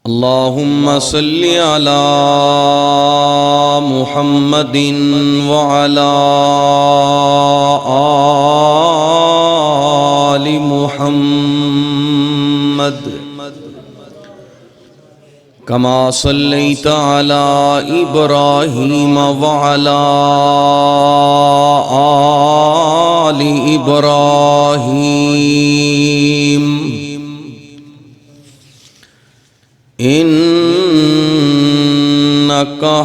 اللهم صل على محمد وعلى آل محمد كما صليت على إبراهيم وعلى آل إبراهيم إنك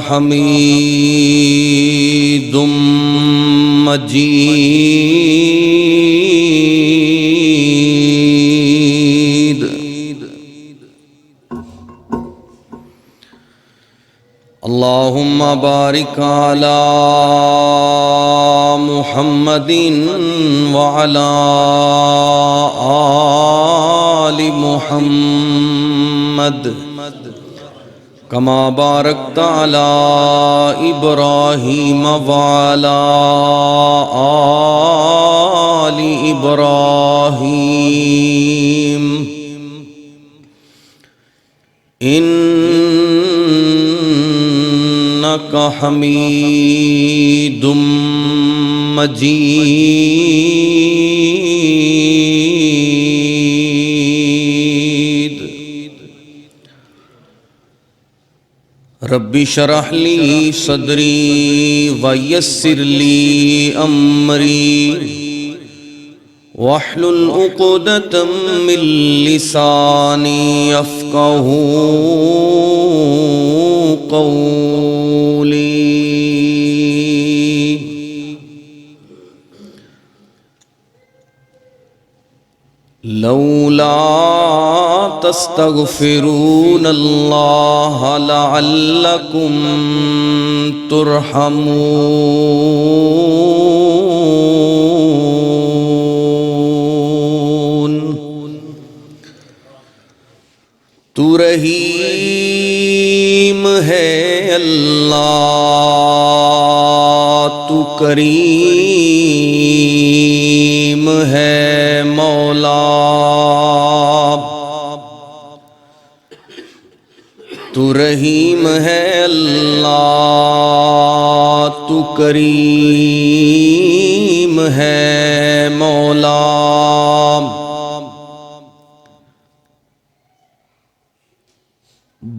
حميد مجيد. اللهم بارك على محمد وعلى آل محمد كما باركت على إبراهيم وعلى آل إبراهيم إنك حميد مجيد. رب اشرح لي صدري ويسر لي أمري واحلل عقدة من لساني يفقهوا قولي. لولا تستغفرون الله لعلكم ترحمون. تو رحیم ہے اللہ، تو کریم ہے مولا، تو رحیم ہے اللہ، تو کریم ہے مولا.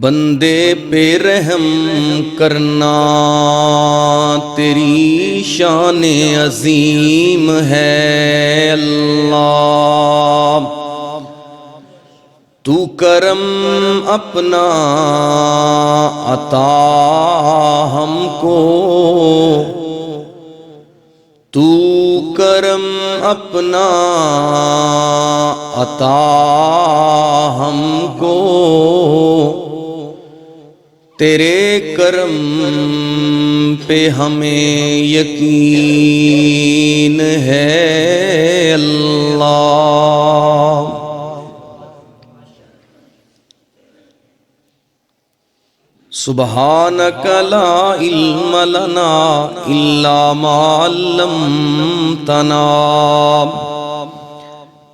بندے پہ رحم کرنا تیری شان عظیم ہے اللہ. تو کرم اپنا عطا ہم کو، تو کرم اپنا عطا ہم کو. تیرے کرم پہ ہمیں یقین ہے اللہ. سبحانک لا علم لنا الا ما علمتنا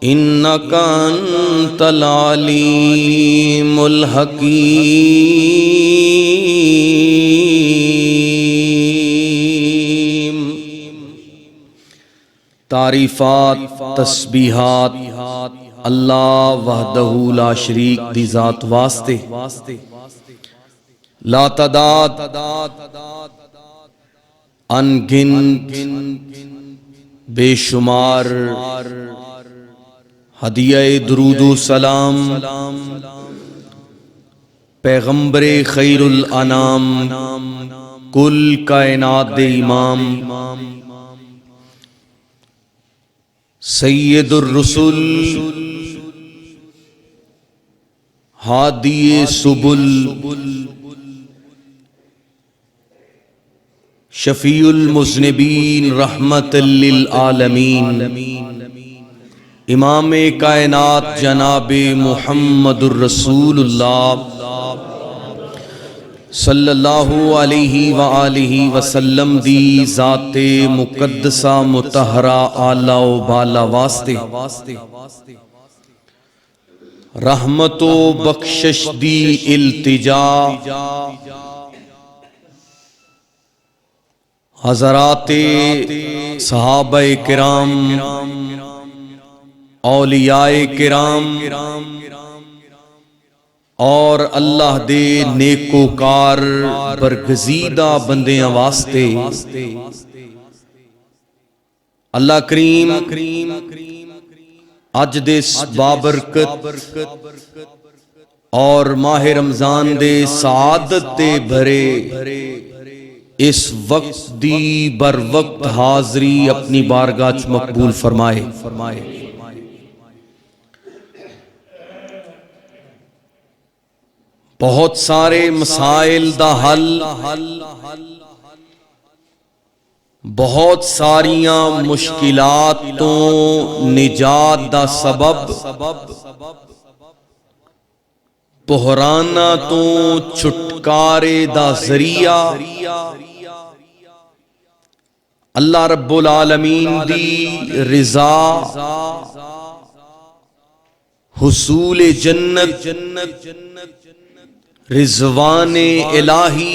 انک انت العلیم الحکیم. تعریفات تسبیحات اللہ وحدہ لا شریک دی ذات واسطے، لا تعداد ان گنت بے شمار ہدیہ درود و سلام پیغمبر خیر الانام کل کائنات دے امام سید الرسل ہادی سبل شفیع المذنبین رحمت للعالمین امام کائنات جناب محمد الرسول اللہ صلی اللہ علیہ وآلہ وسلم دی ذات مقدسہ مطہرہ اعلیٰ و بالا واسطے رحمت و بخشش دی التجا حضرات صحابہ کرام، اولیاء کرام اور اللہ دے نیکوکار برگزیدہ بندیاں واسطے اللہ کریم اج دے بابرکت اور ماہ رمضان دے سعادت دے بھرے اس وقت دی بر وقت حاضری اپنی بارگاہ وچ مقبول فرمائے۔ بہت سارے مسائل دا حل، بہت ساریاں مشکلات تو نجات دا سبب، بحراناں تو چھٹکارے دا ذریعہ اللہ رب العالمین دی رضا، حصول جنت، رضوان الہی،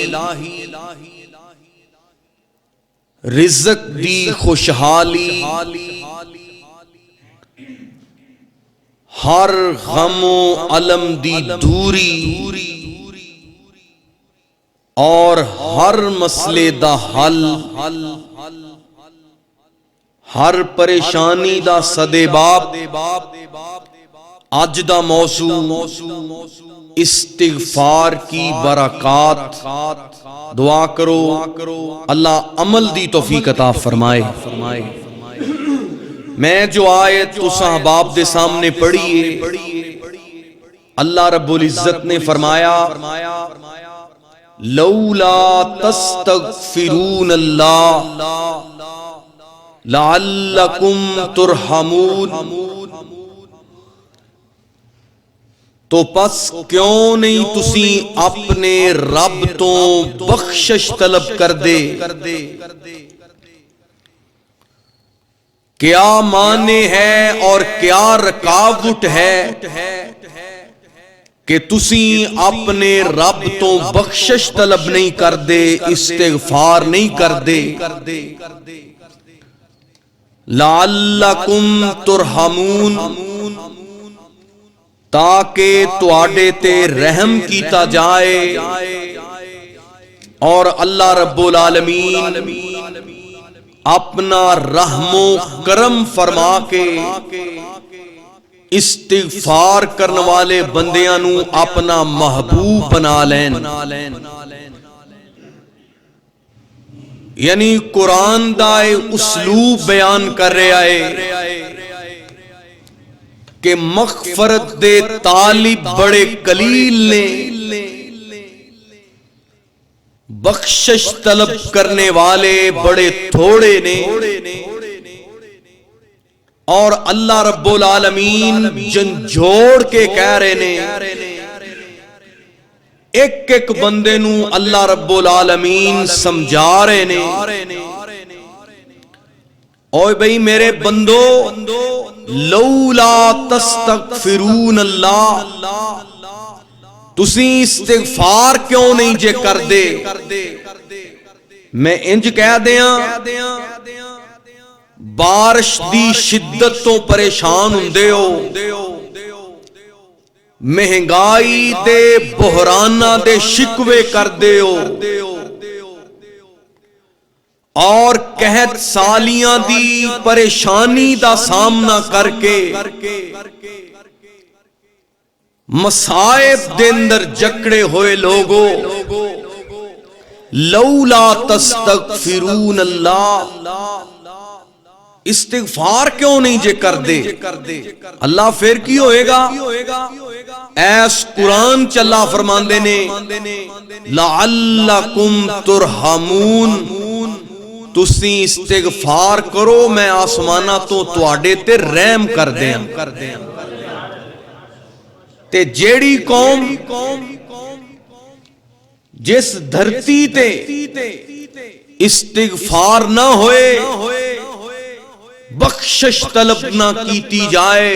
رزق دی خوشحالی، ہر غم و علم دی دوری اور ہر مسئلے دا حل، ہر پریشانی دا سدباب۔ آج دا موضوع استغفار کی برکات۔ دعا کرو اللہ عمل دی توفیق عطا فرمائے۔ میں جو آیت تساں احباب دے سامنے پڑھی ہے، اللہ رب العزت نے فرمایا لولا تستغفرون اللہ لعلکم ترحمون، تو پس کیوں نہیں تسی اپنے رب تو بخشش طلب کر دے۔ کیا معنی ہے اور کیا رکاوٹ ہے کہ تسی اپنے رب تو بخشش طلب نہیں کر دے، استغفار نہیں کر دے؟ لعلکم ترحمون، تاکہ تواڈے تے رحم کیتا جائے اور اللہ رب العالمین اپنا رحم و کرم فرما کے استغفار کرنے والے بندیاں نو اپنا محبوب بنا لین۔ یعنی قرآن دا اسلوب بیان کر رہا ہے کہ مغفرت دے طالب بڑے قلیل نے، بخشش طلب کرنے والے بڑے تھوڑے نے، اور اللہ رب العالمین جھنجھوڑ کے کہہ رہے نے، ایک ایک بندے نو اللہ رب العالمین سمجھا رہے نے، اوے بھئی میرے بندو لولا تستغفرون اللہ، تسی استغفار کیوں نہیں جے کر دے؟ میں انج کہہ دیاں، بارش دی شدت تو پریشان ہوندے ہو، مہنگائی دے بحرانہ دے شکوے کر دے ہو، اور قحط سالیاں دی پریشانی دا سامنا کر کے مصائب دے اندر جکڑے ہوئے لوگو، لولا تستغفرون اللہ، استغفار کیوں نہیں جے کر دے؟ اللہ پھر کی ہوئے گا؟ ایس قرآن چلا فرماندے نے لعلکم ترحمون، تسی استغفار کرو میں آسمانہ تو تواڈے تے رحم کر دیاں۔ تے جیڑی قوم جس دھرتی تے استغفار نہ ہوئے، بخشش طلب نہ کیتی جائے،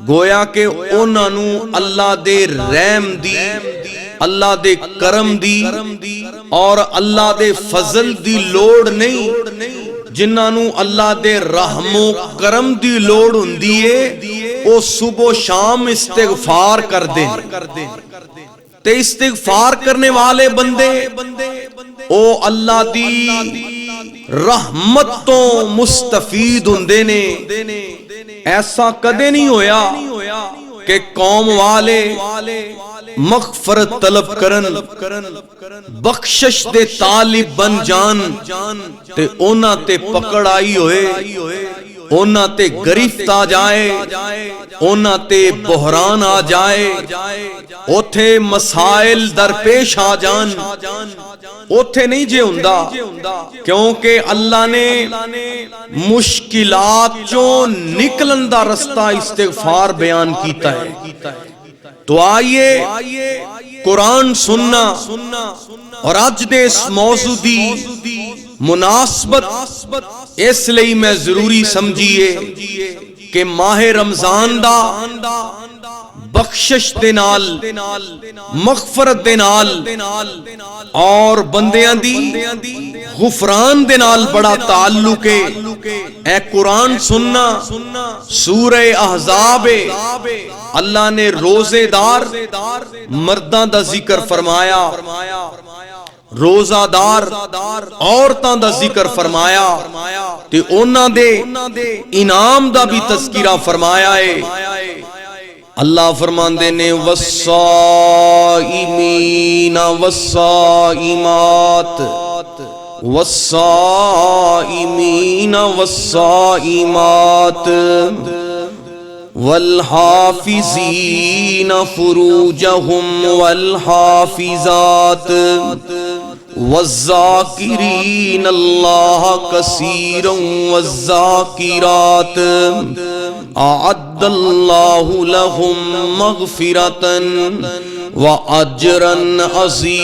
گویا کہ انہاں نو اللہ دے رحم دی، اللہ دے کرم دی اور اللہ دے فضل دی لوڑ نہیں، جنہاں نو اللہ دے رحم و کرم دی لوڑ ہوندی ہے او صبح و شام استغفار کر دے، تے استغفار کرنے والے بندے او اللہ دی رحمت تو مستفید ہوندے نے۔ ایسا کدے نہیں ہویا کہ قوم والے مغفرت طلب کرن، بخشش دے طالب بن جان تے اونا تے پکڑ آئی ہوئے، اونا تے گرفت آ جائے، اونا تے بحران آ جائے، اوتھے مسائل درپیش آ جان، اوتھے نہیں جے ہوندا، کیونکہ اللہ نے مشکلات چوں نکلن دا رستہ استغفار بیان کیتا ہے۔ تو آئیے قرآن سننا، اور آج دے اس موضوع دی مناسبت اس لئی میں ضروری سمجھیے کہ ماہ رمضان دا بخشش دے نال، مغفرت دے نال اور بندیاں دی غفران دے نال بڑا تعلق ہے۔ اے قرآن سننا، سورہ احزاب اللہ نے روزے دار مرداں دا ذکر فرمایا، روزہ دار عورتاں دا ذکر فرمایا، تے انہاں دے انعام دا بھی تذکرہ فرمایا ہے۔ اللہ فرماندے نے والصائمین والصائمات، والصائمین والصائمات، والحافظین فروجہم والحافظات، والذاکرین اللہ کثیرا والذاکرات، اعد اللہ لہم مغفرۃ واجرا عظیما۔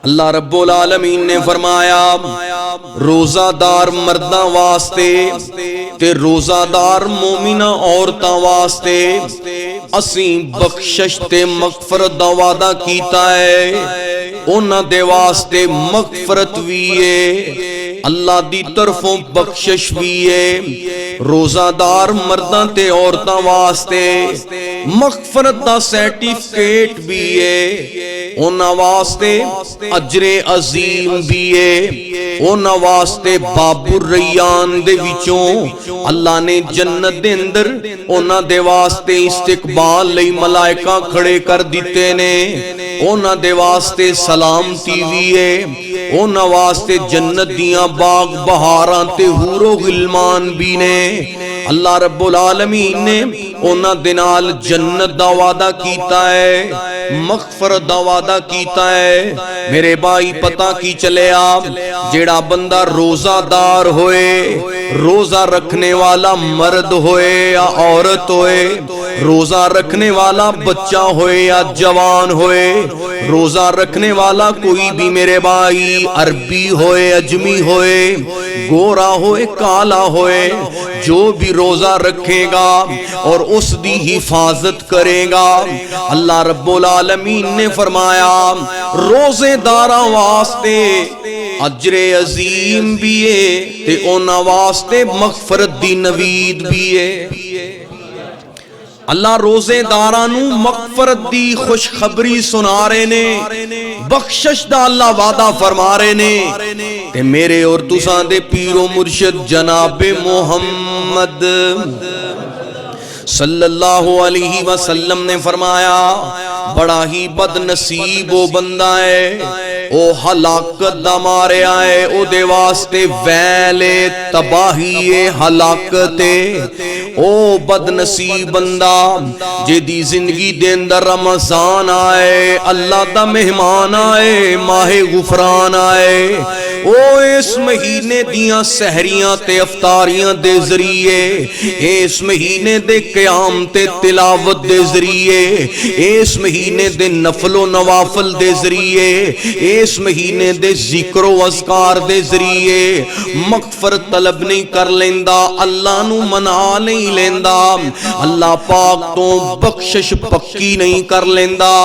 اللہ رب العالمین نے فرمایا روزہ دار مرداں واسطے تے روزہ دار مومنہ عورتاں واسطے اسیں بخشش تے مغفرت دا وعدہ کیتا ہے، انہاں دے واسطے مغفرت بھی ہے، اللہ دی طرفوں بخشش بھی ہے۔ روزہ دار مرداں تے عورتاں واسطے مغفرت دا سرٹیفکیٹ بھی ہے، انہاں واسطے اجر عظیم بھی ہے، انہاں واسطے باب الریان دے وچوں اللہ نے جنت دے اندر انہاں دے واسطے استقبال لئی ملائکہ کھڑے کر دیتے نے، انہاں دے واسطے سلامتی بھی ہے، انہاں واسطے جنت دیاں باغ بہاراں تے حور و غلمان بھی نے۔ اللہ رب العالمین نے انہاں دے نال جنت دا وعدہ کیتا ہے، مغفرت دا وعدہ کیتا ہے۔ میرے بھائی پتہ کی چلیا، جیڑا بندہ روزہ دار ہوئے، روزہ رکھنے والا مرد ہوئے یا عورت ہوئے، روزہ رکھنے والا بچہ ہوئے یا جوان ہوئے، روزہ رکھنے والا کوئی بھی میرے بھائی عربی ہوئے، اجمی ہوئے، گورا ہوئے، کالا ہوئے، جو بھی روزہ رکھے گا اور اس دی حفاظت کرے گا، اللہ رب العالمین نے فرمایا روزے داراں واسطے اجر عظیم بھی ہے تے انہاں واسطے مغفرت دی نوید بھی ہے۔ اللہ روزے دارانو مغفرت دی خوشخبری سنا رہے نے، بخشش دا اللہ وعدہ فرما رہے نے، تے میرے اور تساں دے پیر و مرشد جناب محمد صلی اللہ علیہ وسلم نے فرمایا بڑا ہی بد نصیب وہ بندہ ہے، او ہلاکت دا مارے آئے، او دے واسطے ویل تباہی ہلاکت، او بد نصیب بندہ جے دی زندگی دے اندر رمضان آئے، اللہ دا مہمان آئے، ماہ غفران آئے، او اس مہینے دیاں سحریاں تے افطاریاں دے ذریعے، اس مہینے دے قیام تے تلاوت دے ذریعے، اس مہینے دے نفل و نوافل دے ذریعے، اس مہینے دے ذکر و اذکار دے ذریعے مغفرت طلب نہیں کر لیندا، اللہ نو منا نہیں لیندا، اللہ پاک تو بخشش پکی نہیں کر لیندا۔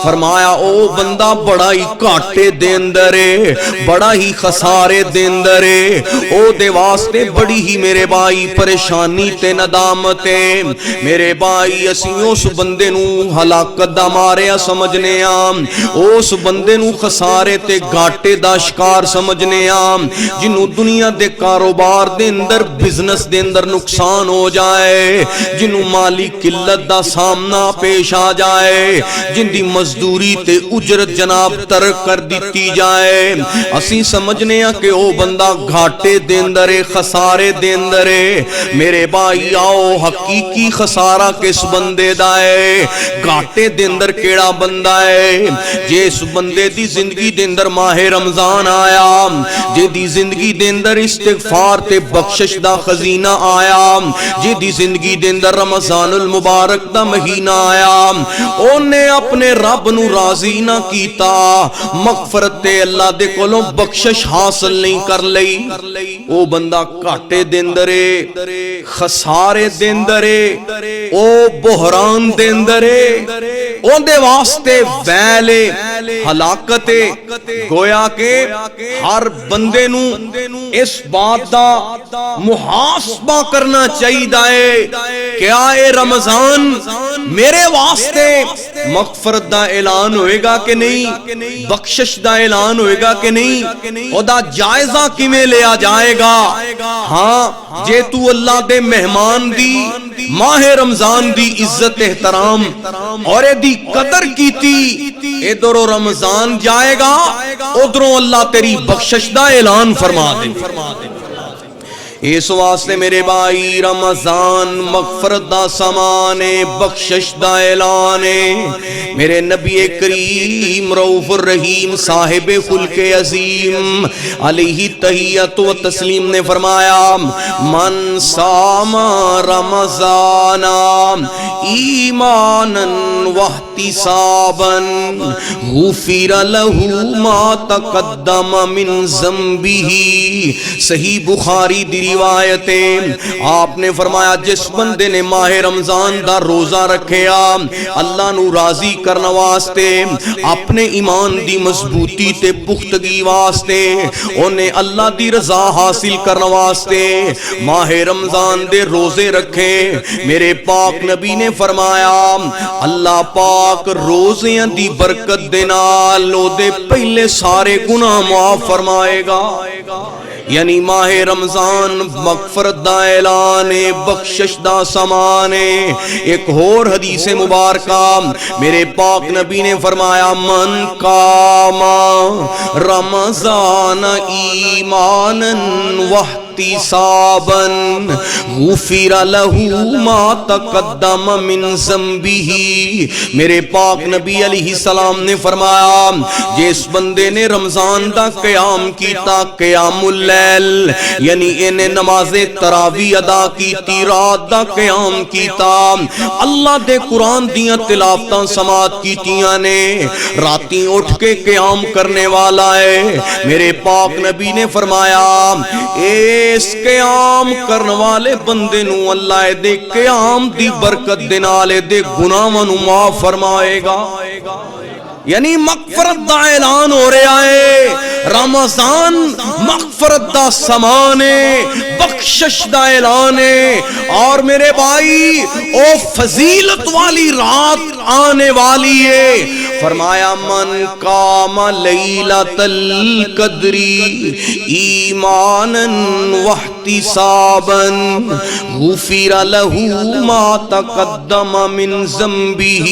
فرمایا او بندہ بڑا ہی گھاٹے دے اندر ہے، بڑا ہی خسارے دے اندر ہے، او دے واسطے بڑی ہی میرے بھائی پریشانی تے ندامت ہے۔ میرے بھائی اسی اس بندے نو ہلاکت دا ماریا سمجھنے آم، اس بندے نو خسارے تے گھاٹے دا شکار سمجھنے آم، جنو دنیا دے کاروبار دے اندر بزنس دے اندر نقصان ہو جائے، جنو مالی قلت دا سامنا پیش آ جائے، جن دی مزدوری تے اجرت جناب ترک کر دیتی جائے، اسی سمجھنے آ کہ او بندہ گھاٹے دے اندر ہے، خسارے دے اندر ہے۔ میرے بھائی آؤ حقیقی خسارہ کس بندے دا ہے، گھاٹے دے اندر کیڑا بندہ ہے؟ جس بندے دی زندگی دے اندر ماہ رمضان آیا، جے دی زندگی دے اندر استغفار تے بخشش دا خزینہ آیا، جے دی زندگی دے اندر رمضان المبارک دا مہینہ آیا، اونے اپنے رب نو راضی نہ کیتا، مغفرت تے اللہ دے کولوں بخشش حاصل نہیں کر لئی، او بندہ گھاٹے دے اندر ہے، خسارے دے اندر ہے، او بحران دے اندر ہے، اون دے واسطے ویلے ہلاکت گویا کہ ہر بندے نو اس بات دا محاسبہ کرنا چاہیے، کیا اے رمضان میرے واسطے مغفرت دا اعلان ہوئے گا کہ نہیں، بخشش دا اعلان ہوئے گا کہ نہیں، او دا جائزہ کیویں لیا جائے گا؟ ہاں جے تو اللہ دے مہمان دی ماہ رمضان دی عزت احترام اور اے دی قدر کیتی، ادھروں رمضان جائے گا ادھروں اللہ تیری بخشش دا اعلان فرما دے۔ اس واسطے میرے بھائی رمضان مغفرت دا سمانے، بخشش دا اعلانے۔ میرے نبی کریم رؤوف الرحیم صاحب خلق عظیم علیہ تحیت و تسلیم نے فرمایا، من صام رمضان ایمانا واحتسابا غفر له ما تقدم من ذنبه۔ صحیح بخاری دی روایت ہے، آپ نے فرمایا جس بندے نے ماہ رمضان دا روزہ رکھیا اللہ نو راضی کرنا واسطے، اپنے ایمان دی مضبوطی تے پختگی واسطے، انہیں اللہ دی رضا حاصل کرنا واسطے ماہ رمضان دے روزے رکھے، میرے پاک نبی نے فرمایا اللہ پاک روزیاں دی برکت دے نال او دے پہلے سارے گناہ معاف فرمائے گا۔ یعنی ماہ رمضان مغفرت دا اعلانے، بخشش دا سمانے۔ ایک اور حدیث مبارکہ میرے پاک نبی نے فرمایا، من قام رمضان ایمانا واحتسابا غفر له ما تقدم من ذنبه۔ میرے پاک نبی علیہ السلام نے فرمایا جس بندے نے رمضان دا قیام کیتا، قیام اللیل یعنی انہیں نماز تراویح ادا کیتی، رات دا قیام کیتا، اللہ دے قرآن دیاں تلاوتاں سماعت کیتیاں نے، راتی اٹھ کے قیام کرنے والا ہے، میرے پاک نبی نے فرمایا اس قیام کرنے والے بندے نو اللہ دے قیام دی برکت دے نال دے گناہاں نو معاف فرمائے گا۔ یعنی مغفرت دا اعلان ہو رہا ہے، رمضان مغفرت دا سمانے، بخشش دا اعلانے، اور میرے بھائی او فضیلت والی رات آنے والی ہے۔ فرمایا من قام لیلۃ القدر ایمانا واحتسابا غفر له ما تقدم من ذنبه۔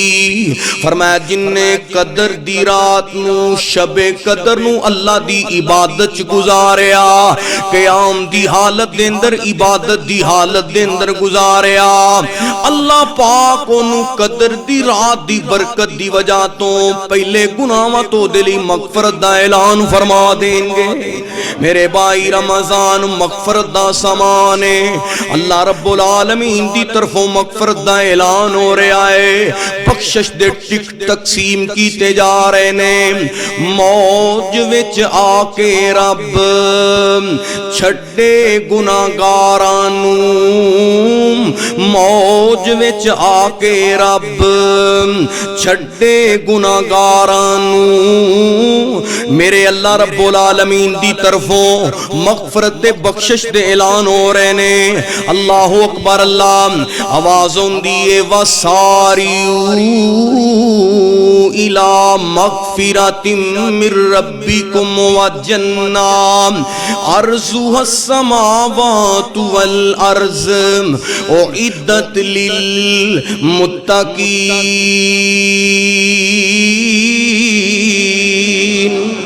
فرمایا جن نے قدر دی رات نو، شب قدر نو اللہ اللہ دی عبادت چ گزاریا قیام دی حالت دے اندر عبادت دی حالت دے اندر گزاریا اللہ پاک اونوں قدر دی رات دی برکت دی وجہ تو پہلے گناہاں تو دلی مغفرت دا اعلان فرما دیں گے میرے بھائی رمضان مغفرت دا سامان ہے اللہ رب العالمین دی طرفوں مغفرت دا اعلان ہو رہا ہے بخشش دے ٹک تقسیم کیتے جا رہے نے موج وچ آ کے رب چھڈے گناہگاراں نوں موج وچ آ کے رب چھڈے گناہگاراں نوں میرے اللہ رب العالمین دی طرفوں مغفرت دے بخشش دے اعلان ہو رہے نے اللہ اکبر اللہ آواز ہوندی وساریو الی مغفرۃ من ربکم وجنہ عرضها السماوات والارض اعدت للمتقین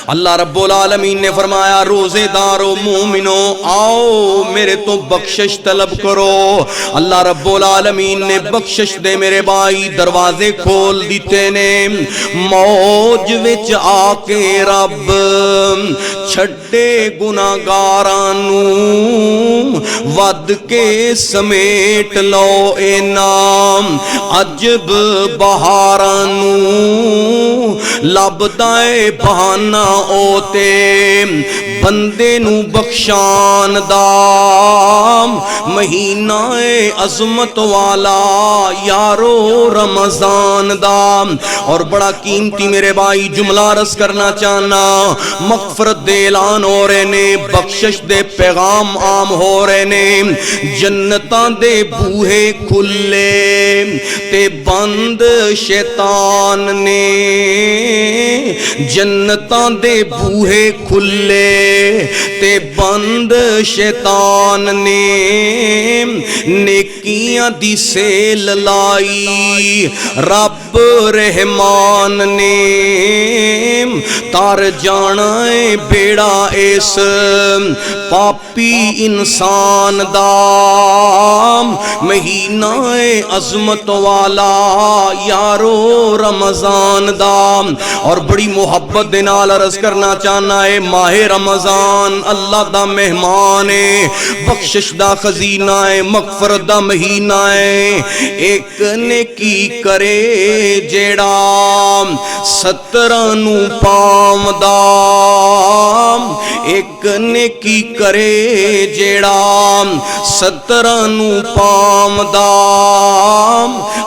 اللہ رب العالمین نے فرمایا روزے دارو مومنو آؤ میرے تو بخشش طلب کرو اللہ رب العالمین نے بخشش دے میرے بھائی دروازے کھول دیتے نے موج وچ آ کے رب چھڈے گناہگاراں نوں ود کے سمیٹ لو اے نام عجب بہاراں نوں لبدا اے بہانہ اوتے بندے نو بخشان دا مہینہ عظمت والا یارو رمضان دا اور بڑا قیمتی میرے بھائی جملہ عرض کرنا چاہنا مغفرت دے اعلان ہو رہے نے بخشش دے پیغام عام ہو رہے نے جنتاں دے بوہے کھلے تے بند شیطان نے جنتاں دے بوہے کھلے تے بند شیطان نے نیکیاں دی سیل لائی رب رحمان نے تار جانا ہے بیڑا اس پاپی انسان دا مہینہ عظمت والا یارو رمضان دا اور بڑی محبت دے نال عرض کرنا چاہنا ہے ماہ رمضان اللہ دا مہمان ہے بخشش دا خزینہ ہے مغفرت دا مہینہ ہے ایک نیکی کرے جیڑا 17 نو پاوندا ایک نیکی کرے جیڑا 17 نو پاوندا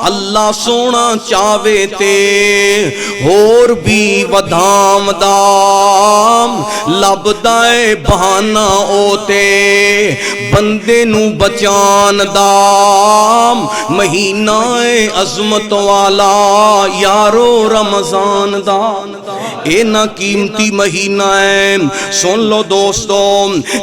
اللہ سونا چاہے تے ہور بھی ودھاوندا لبدا اے بہانہ اوتے بندے نو بچان دا مہینہ عظمت والا یارو رمضان دا اے نا قیمتی مہینہ ہے سن لو دوستو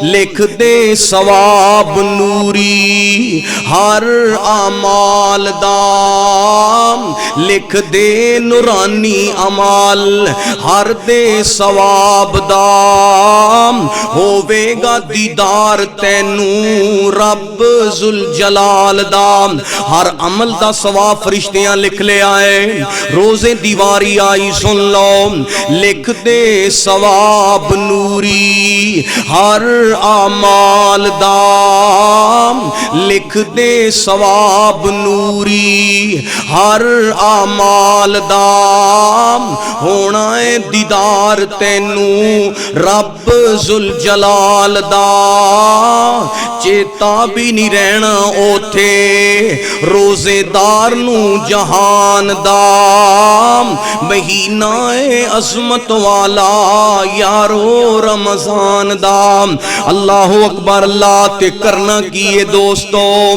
لکھ دے ثواب نوری ہر اعمال دا لکھ دے نورانی اعمال ہر دے ثواب دا ہووے گا دیدار تینوں رب ذوالجلال دا ہر عمل دا ثواب فرشتیاں لکھ لے آئے روزے دیواری آئی سن لو لکھ دے ثواب نوری ہر اعمال دا لکھ دے ثواب نوری ہر اعمال دا ہونا ہے دیدار تینوں رب ذوالجلال دا چیتا بھی نہیں رہنا اوتھے روزے دار نو جہان دا مہینہ عظمت والا یارو رمضان دا اللہ اکبر اللہ تے کرنا کیے ہے دوستوں،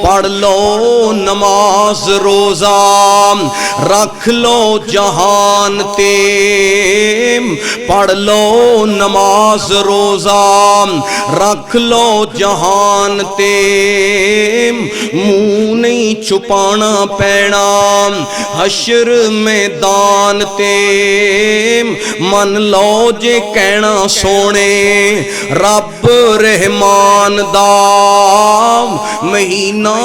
پڑھ لو نماز روزہ، رکھ لو جہان تے، پڑھ لو نماز روزہ، رکھ لو جہان تے، منہ نہیں چھپانا پینا حشر میدان تے، من لو جے کہنا سونے رب رحمان دا، مہینہ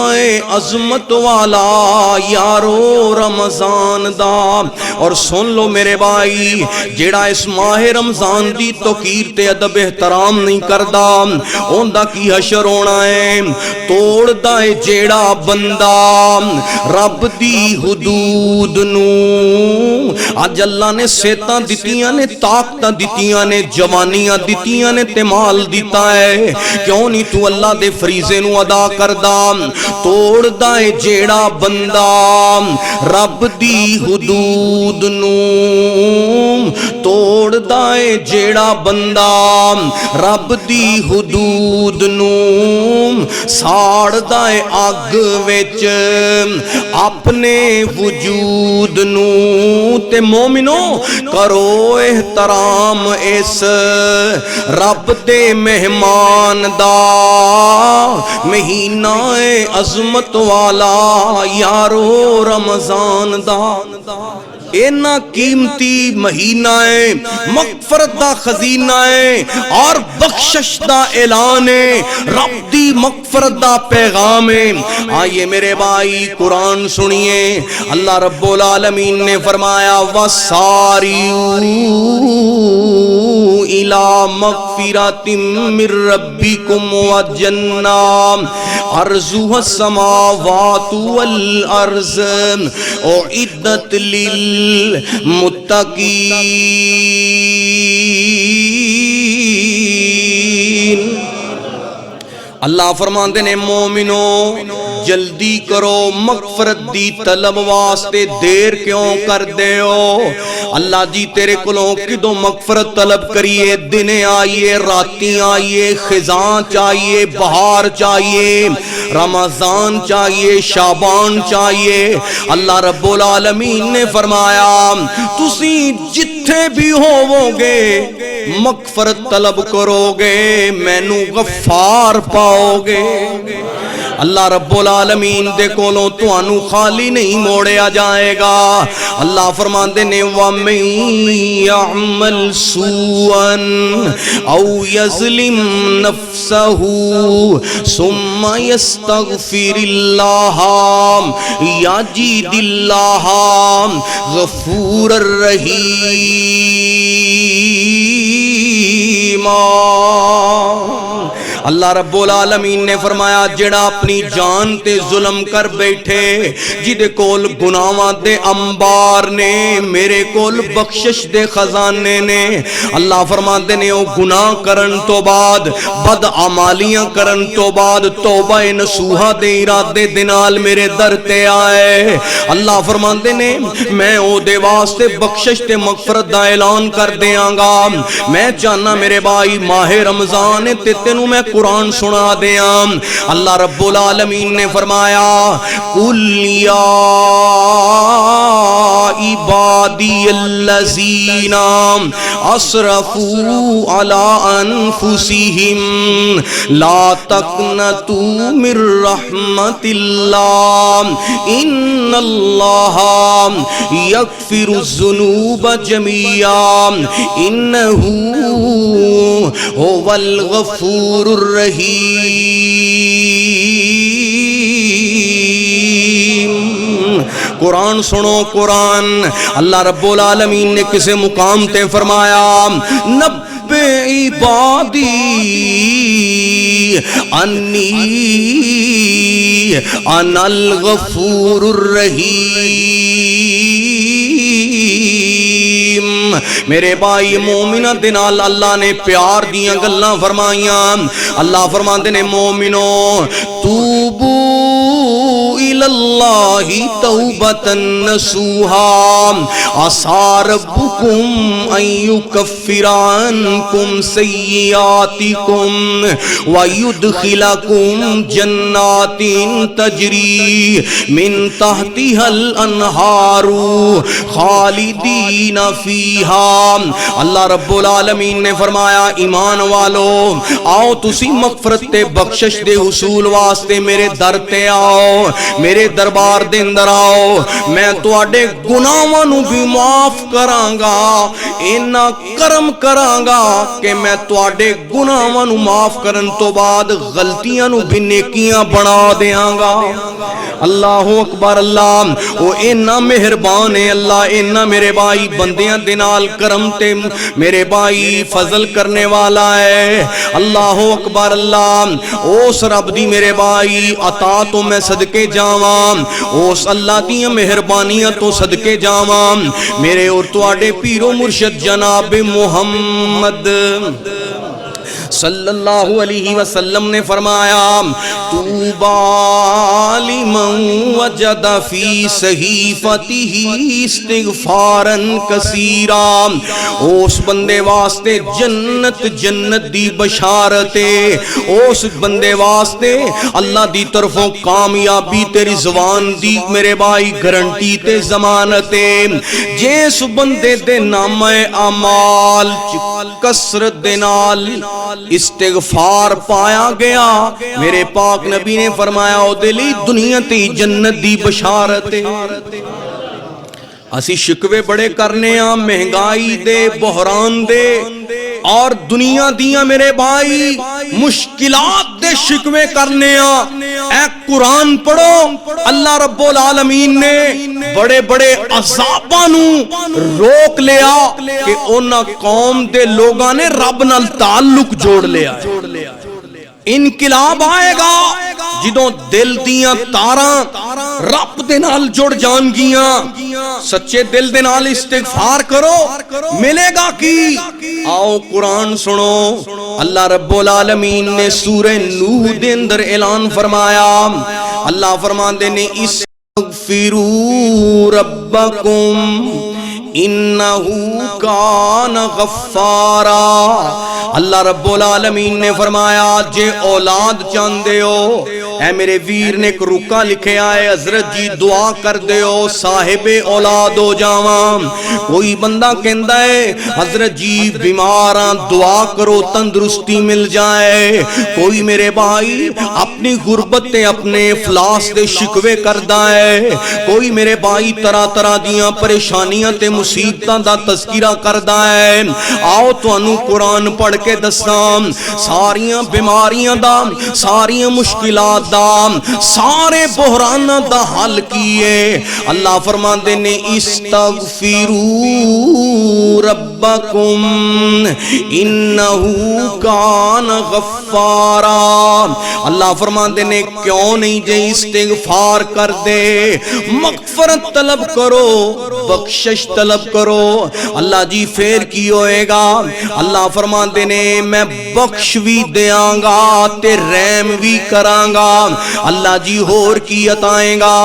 عظمت والا یارو رمضان دا۔ اور سن لو میرے بھائی، جیڑا اس ماہ رمضان دی توقیر تے ادب احترام نہیں کردا، اوندا کی حشر ہونا ہے؟ توڑ دائے جیڑا بندہ رب دی حدود نو۔ آج اللہ نے صحتاں دتیاں نے، طاقتاں دتیاں نے، جوانیاں دتیاں نے تے مال دیتا ہے، کیوں نہیں تو اللہ دے فریضے نو ادا کردا؟ توڑ دائے جیڑا بندہ رب دی حدود نو، توڑ دائے جیڑا بندہ رب دی حدود نو، ساڑ دائے اگ وچ اپنے وجود نو۔ تے مومنو کرو احترام اس رب دے مہمان دا، مہینہ عظمت والا یارو رمضان دا۔ اینا قیمتی مہینہ ہے، مغفرت دا خزینہ ہے اور بخشش دا اعلان ہے، رب دی مغفرت دا پیغام ہے۔ آئیے میرے بھائی قرآن سنیے، اللہ رب العالمین نے فرمایا وَسَارِعُوا إِلَى مَغْفِرَةٍ مِّن رَّبِّكُمْ وَجَنَّةٍ عَرْضُهَا السَّمَاوَاتُ وَالْأَرْضُ أُعِدَّتْ لِلْمُتَّقِينَ۔ اللہ فرماندے نے مومنو جلدی کرو مغفرت دی طلب واسطے، دیر کیوں کر دے ہو؟ اللہ جی تیرے کلوں کدو مغفرت طلب کریے، دن آئیے راتیں آئیے، خزاں چاہیے، بہار چاہیے، رمضان چاہیے، شعبان چاہیے۔ اللہ رب العالمین نے فرمایا تسی جتھے بھی ہوو گے مغفرت طلب کرو گے، مینوں غفار پاؤ گے۔ اللہ رب العالمین دے کولوں تانوں خالی نہیں موڑیا جائے گا۔ اللہ فرماندے نے وَمَن يَعْمَلْ سُوءًا أَوْ يَظْلِمْ نَفْسَهُ ثُمَّ يَسْتَغْفِرِ اللَّهَ يَجِدِ اللَّهَ غَفُورًا رَّحِيمًا۔ اللہ رب العالمین نے فرمایا جڑا اپنی جان تے ظلم کر بیٹھے، جدے کول گناہاں دے انبار نے، میرے کول بخشش دے خزانے نے۔ اللہ فرماندے نے او گناہ کرن تو بعد، بد اعمالیاں کرن تو بعد توبہ نصوحہ دے ارادے دے نال میرے در تے آئے، اللہ فرماندے نے میں او دے واسطے بخشش تے مغفرت دا اعلان کر دیاں گا۔ میں چاہنا میرے بھائی ماہ رمضان تے تینوں میں قرآن سنا دیاں۔ اللہ رب العالمین نے فرمایا قُلْ يَا عِبَادِيَ الَّذِينَ أَسْرَفُوا عَلَىٰ أَنفُسِهِمْ لَا تَقْنَطُوا مِن رَّحْمَةِ اللَّهِ إِنَّ اللَّهَ يَغْفِرُ الذُّنُوبَ جَمِيعًا إِنَّهُ هُوَ الْغَفُورُ الرحیم۔ قرآن سنو قرآن، اللہ رب العالمین نے کسے مقام تے فرمایا نبّئ عبادی انی انا الغفور الرحیم۔ میرے بھائی مومنہ دنال اللہ نے پیار دیاں گلاں فرمائیاں۔ اللہ فرماندے نے مومنو توبو اللہ توبۃ نصوحا عسى ربکم ان یکفر عنکم سیئاتکم ویدخلکم جنات تجری من تحتها الانہار خالدین فیہا۔ اللہ رب العالمین نے فرمایا ایمان والو آؤ تسی مغفرت تے بخشش دے حصول واسطے میرے در تے آؤ، میرے دربار دے اندر آؤ، میں تواڈے گناہاں نو بھی معاف کراں گا، اینا کرم کراں گا کہ میں تواڈے گناہاں نو معاف کرن تو بعد غلطیاں نو بھی نیکیاں بنا دیاں گا۔ اللہ اکبر، اللہ او اینا مہربان ہے، اللہ اینا میرے بھائی بندیاں دے نال کرم تے میرے بھائی فضل کرنے والا ہے۔ اللہ اکبر، اللہ اس رب دی میرے بھائی عطا تو میں صدقے جاواں، اس اللہ دی مہربانیاں تو صدقے جاواں۔ میرے اور تواڈے پیر و مرشد جناب محمد صلی اللہ علیہ وسلم نے فرمایا طوبی لمن وجد فی صحیفتہ استغفارا کثیرا، اس بندے واسطے جنت جنت دی بشارت ہے، اس بندے واسطے اللہ دی طرفوں کامیابی تے رضوان دی میرے بھائی گارنٹی تے ضمانت ہے۔ جس بندے دے نامہ اعمال کثرت دے نال استغفار پایا گیا، میرے پاک نبی نے فرمایا او دلی دنیا تی جنت دی بشارت ہے۔ اسی شکوے بڑے کرنے ہاں مہنگائی دے، بحران دے اور دنیا دیاں میرے بھائی مشکلات دے شکوے کرنے ہاں۔ اے قرآن پڑھو، اللہ رب العالمین نے بڑے بڑے عذاباں نو روک لیا کہ انہاں قوم دے لوگاں نے رب نال تعلق جوڑ لیا۔ انقلاب آئے گا جدوں دل دیاں تاراں رب دے نال جڑ جان گیاں۔ سچے دل دے نال استغفار کرو، ملے گا کی؟ آؤ قرآن سنو، اللہ رب العالمین نے سورہ نوح دے اندر اعلان فرمایا، اللہ فرماندے نے استغفروا ربکم انہو کان غفارا۔ اللہ رب العالمین نے فرمایا جے اولاد چاندے ہو، اے میرے ویر نے ایک رکا لکھے آئے حضرت جی دعا کر دے ہو صاحب اولاد ہو جاواں۔ کوئی بندہ کہندا ہے حضرت جی بیماراں دعا کرو تندرستی مل جائے، کوئی میرے بھائی اپنی غربت تے اپنے افلاس دے شکوے کردا ہے، کوئی میرے بھائی طرح طرح دیاں پریشانیاں تے مصیبتاں دا تذکرہ کردا ہے۔ آؤ تانوں قرآن پڑھ کے دساں ساریاں بیماریاں دا، ساریاں مشکلات دا، سارے بحراناں دا حل کیے۔ اللہ فرماندے نے استغفروا ربکم انہو کان غفارا۔ اللہ فرماندے نے کیوں نہیں جے استغفار کر دے، مغفرت طلب کرو، بخشش طلب کرو، اللہ جی پھر کی ہوئے گا؟ اللہ فرماندے نے میں بخش بھی دیاں گا تے رحم بھی کراں گا۔ اللہ جی ہور کی عطائیں گا؟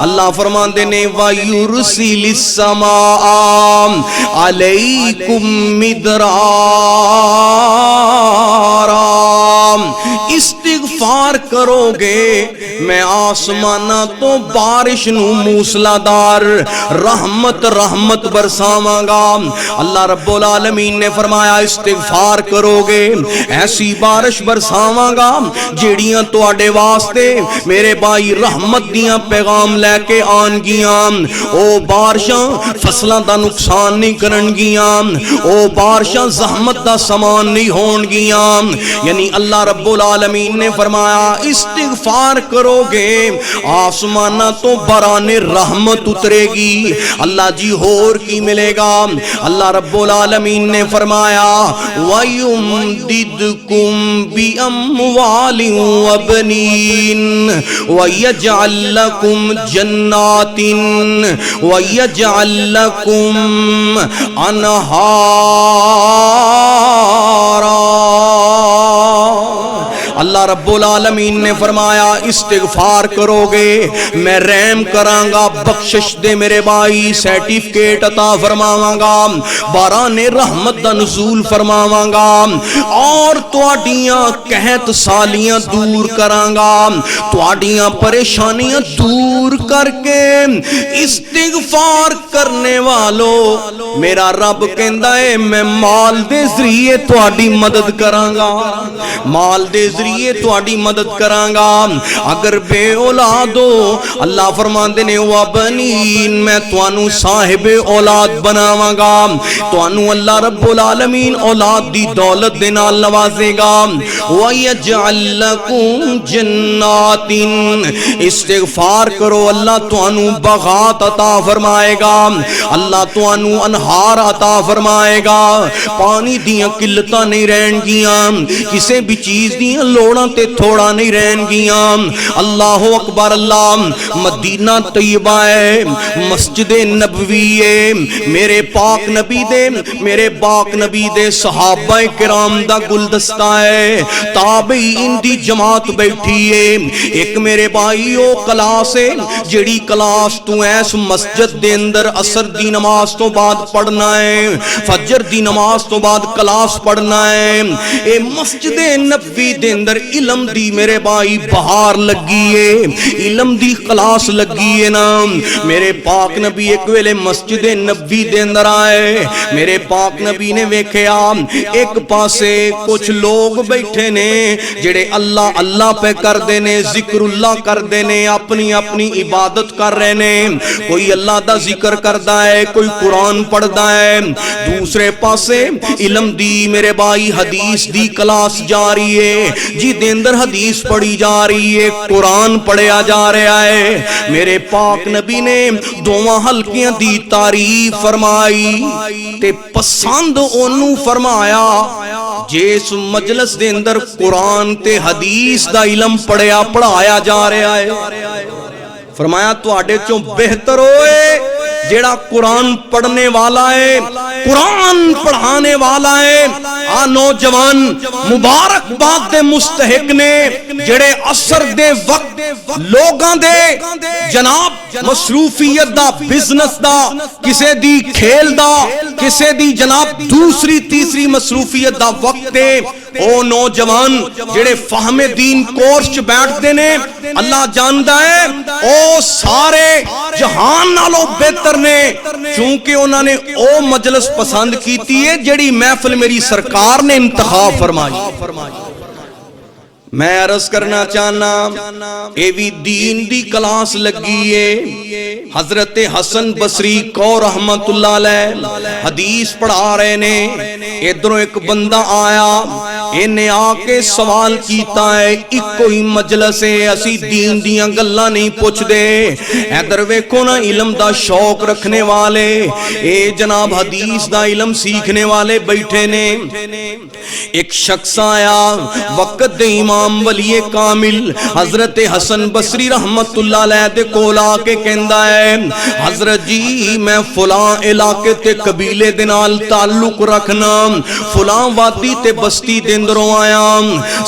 اللہ فرماندے نے وَيُرْسِلِ السَّمَاءَ عَلَيْكُمْ مِدْرَارًا۔ استغفار کرو گے میں آسمانہ تو بارش نو موسلادار رحمت برساواں گا۔ اللہ رب العالمین نے فرمایا استغفار کرو گے ایسی بارش برساواں گا جیڑیاں تواڈے واسطے میرے بھائی رحمت دیاں پیغام لے کے آن گیاں۔ او بارشاں فصلاں دا نقصان نہیں کرن گیاں، او بارشاں زحمت دا سامان نہیں ہون گیاں۔ یعنی اللہ رب العالمین نے فرمایا استغفار کرو گے آسمانہ تو بران رحمت اترے گی۔ اللہ جی ہور کی ملے گا؟ اللہ رب العالمین نے فرمایا وَيُمْدِدْكُمْ بِأَمْوَالٍ وَبَنِينَ وَيَجْعَلْ لَكُمْ جَنَّاتٍ وَيَجْعَلْ لَكُمْ أَنْهَارًا۔ اللہ رب العالمین نے فرمایا استغفار کرو گے میں رحم کراں گا، بخشش دے میرے بھائی، سرٹیفکیٹ عطا فرماواں گا، باران رحمت دا نزول فرماواں گا، اور تواڈیاں قحط سالیاں دور کراں گا، تواڈیاں پریشانیاں دور کر کے استغفار کرنے والو میرا رب کہندا ہے میں مال دے ذریعے تواڈی مدد کراں گا، مال دے ذریعے تواڈی مدد کراں گا۔ اگر بے اولاد ہو اللہ فرماندے نے وَبَنِينَ میں توانوں صاحب اولاد بناواں گا، توانوں اللہ رب العالمین اولاد دی دولت دے نال نوازے گا۔ وَيَجْعَلْ لَكُمْ جَنَّاتٍ استغفار کرو اللہ توانوں باغات عطا فرمائے گا، اللہ توانوں انہار عطا فرمائے گا، پانی دیاں قلتاں نہیں رہن گیاں، کسے بھی چیز دیاں لوڑاں تے تھوڑا نہیں رہن گیاں۔ اللہ اکبر، اللہ مدینہ طیبہ ہے، مسجد نبوی ہے، میرے پاک نبی دے صحابہ کرام دا گلدستہ ہے، تابعین دی جماعت بیٹھی ہے۔ ایک میرے بھائی او کلاس ہے جڑی کلاس تو ایس مسجد دے اندر عصر دی نماز تو بعد پڑھنا ہے، فجر دی نماز تو بعد کلاس پڑھنا ہے۔ اے مسجد نبوی دے اندر علم دی میرے بھائی بہار لگی ہے، علم دی کلاس لگی ہے نا۔ میرے پاک نبی ایک ویلے مسجد نبوی دے اندر آئے، میرے پاک نبی نے ویکھیا ایک پاسے کچھ لوگ بیٹھے نے جڑے اللہ اللہ پہ کر دینے، ذکر اللہ کر دینے، اپنی اپنی عبادت کر رہے نے، کوئی اللہ دا ذکر کردہ ہے، کوئی قرآن پڑھدا ہے، دوسرے پاسے علم دی میرے بھائی حدیث دی کلاس جاری ہے، جی دے اندر حدیث پڑھی جا رہی ہے، قرآن پڑھیا جا رہا ہے۔ میرے پاک نبی نے دوواں حلقیاں دی تعریف فرمائی تے پسند اونوں فرمایا جس مجلس دے اندر قرآن تے حدیث دا علم پڑھایا جا رہا ہے۔ فرمایا تواڈے چوں بہتر ہوئے جیڑا قرآن پڑھنے والا ہے، قرآن پڑھانے والا ہے۔ آ نوجوان مبارک باد دے مستحق نے جڑے عصر دے وقت لوگاں دے جناب مصروفیت دا، بزنس دا، کسے دی کھیل دا، کسے دی جناب دوسری تیسری مصروفیت دا وقت دے، او نوجوان جڑے فہم دین کورس چ بیٹھ دے نے، اللہ جاندا ہے او سارے جہان نالوں بہتر نے، چونکہ انہوں نے او مجلس پسند کیتی ہے جڑی محفل میری سرکار نے انتخاب فرمائی۔ میں عرض کرنا چاہنا اے بھی دین دی کلاس لگی ہے، حضرت حسن بصری کو رحمت اللہ علیہ حدیث پڑھا رہے نے، ادھروں ایک بندہ آیا، انہیں آ کے سوال کیتا ہے ایک کوئی مجلس ہے اسی دین دیاں گلاں نہیں پوچھ دے، ادھر ویکھو نا علم دا شوق رکھنے والے، اے جناب حدیث دا علم سیکھنے والے بیٹھے نے۔ ایک شخص آیا وقت دے امام ولی کامل حضرت حسن بصری رحمت اللہ علیہ دے کول آ کے کہندا ہے حضرت جی میں فلاں علاقے تے قبیلے دے نال تعلق رکھنا، فلاں وادی تے بستی دے اندروں آیا،